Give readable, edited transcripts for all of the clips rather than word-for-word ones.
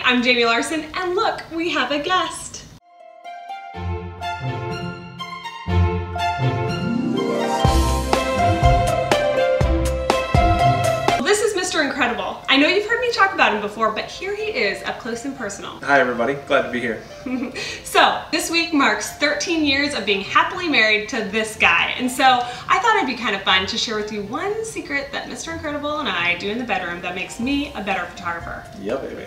I'm Jamie Larson, and look, we have a guest. This is Mr. Incredible. I know you've heard me talk about him before, but here he is up close and personal. Hi everybody, glad to be here. So, this week marks 13 years of being happily married to this guy, and so I thought it'd be kind of fun to share with you one secret that Mr. Incredible and I do in the bedroom that makes me a better photographer. Yeah, baby.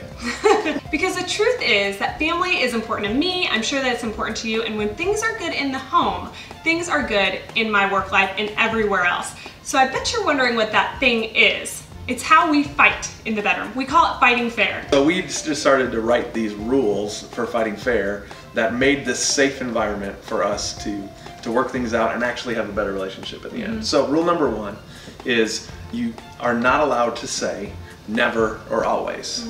Because the truth is that family is important to me, I'm sure that it's important to you, and when things are good in the home, things are good in my work life and everywhere else. So I bet you're wondering what that thing is. It's how we fight in the bedroom. We call it fighting fair. So we just started to write these rules for fighting fair that made this safe environment for us to work things out and actually have a better relationship at the end. So rule number one is you are not allowed to say never or always.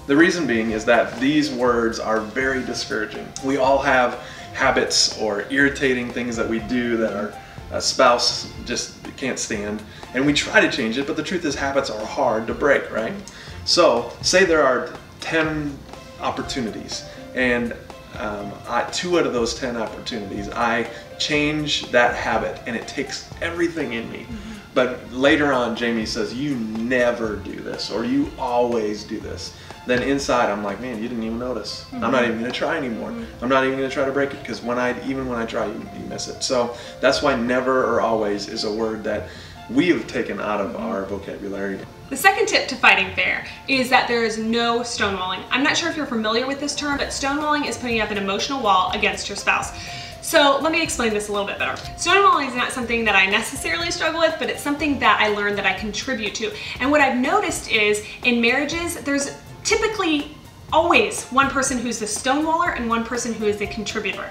The reason being is that these words are very discouraging. We all have habits or irritating things that we do that our spouse just can't stand, and we try to change it, but the truth is habits are hard to break, right? So say there are 10 opportunities, and 2 out of those 10 opportunities I change that habit and it takes everything in me. But later on Jamie says, you never do this, or you always do this. Then inside I'm like, man, you didn't even notice. I'm not even gonna try anymore. I'm not even gonna try to break it, because even when I try, you miss it. So that's why never or always is a word that we have taken out of our vocabulary. The second tip to fighting fair is that there is no stonewalling. I'm not sure if you're familiar with this term, but stonewalling is putting up an emotional wall against your spouse. So let me explain this a little bit better. Stonewalling is not something that I necessarily struggle with, but it's something that I learned that I contribute to. And what I've noticed is in marriages, there's typically always one person who's the stonewaller and one person who is the contributor.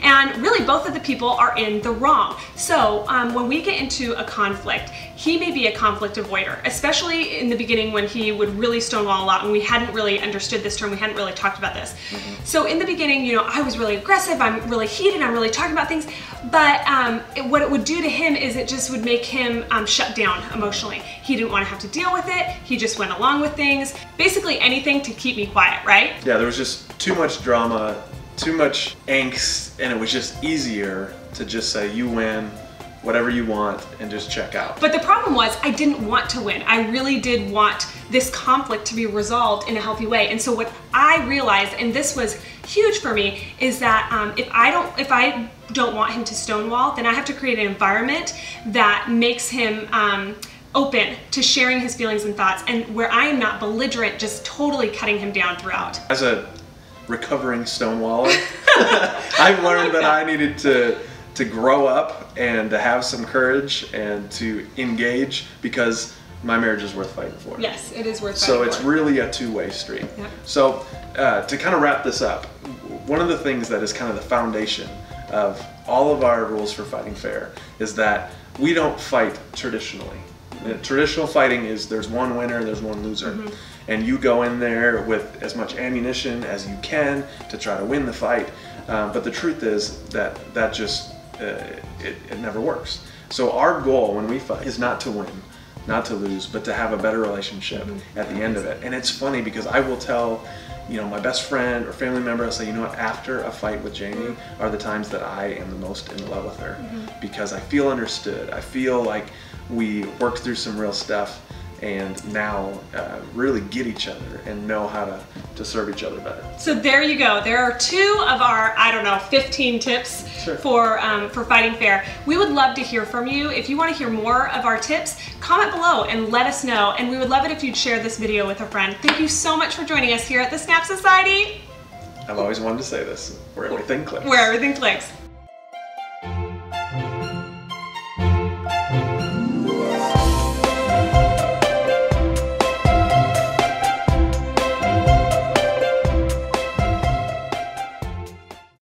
And really both of the people are in the wrong. So when we get into a conflict, he may be a conflict avoider, especially in the beginning when he would really stonewall a lot and we hadn't really understood this term, we hadn't really talked about this. So in the beginning, you know, I was really aggressive, I'm really heated, I'm really talking about things, but what it would do to him is it just would make him shut down emotionally. He didn't want to have to deal with it, he just went along with things, basically anything to keep me quiet, right? Yeah, there was just too much drama, too much angst, and it was just easier to just say, you win, whatever you want, and just check out. But the problem was I didn't want to win. I really did want this conflict to be resolved in a healthy way. And so what I realized, and this was huge for me, is that if I don't want him to stonewall, then I have to create an environment that makes him open to sharing his feelings and thoughts, and where I am not belligerent, just totally cutting him down throughout. As a recovering stonewaller, I've learned that I needed to grow up and to have some courage and to engage, because my marriage is worth fighting for. Yes, it is worth fighting for. So it's really a two-way street. Yep. So to kind of wrap this up, one of the things that is kind of the foundation of all of our rules for fighting fair is that we don't fight traditionally. Traditional fighting is there's one winner, there's one loser. And you go in there with as much ammunition as you can to try to win the fight. But the truth is that just, it never works. So our goal when we fight is not to win, not to lose, but to have a better relationship at the end of it. And it's funny because I will tell, you know, my best friend or family member, I'll say, you know what, after a fight with Jamie are the times that I am the most in love with her, because I feel understood. I feel like we worked through some real stuff and now really get each other and know how to serve each other better. So there you go. There are 2 of our, I don't know, 15 tips for fighting fair. We would love to hear from you. If you want to hear more of our tips, comment below and let us know. And we would love it if you'd share this video with a friend. Thank you so much for joining us here at the Snap Society. I've always wanted to say this, where everything clicks. Where everything clicks.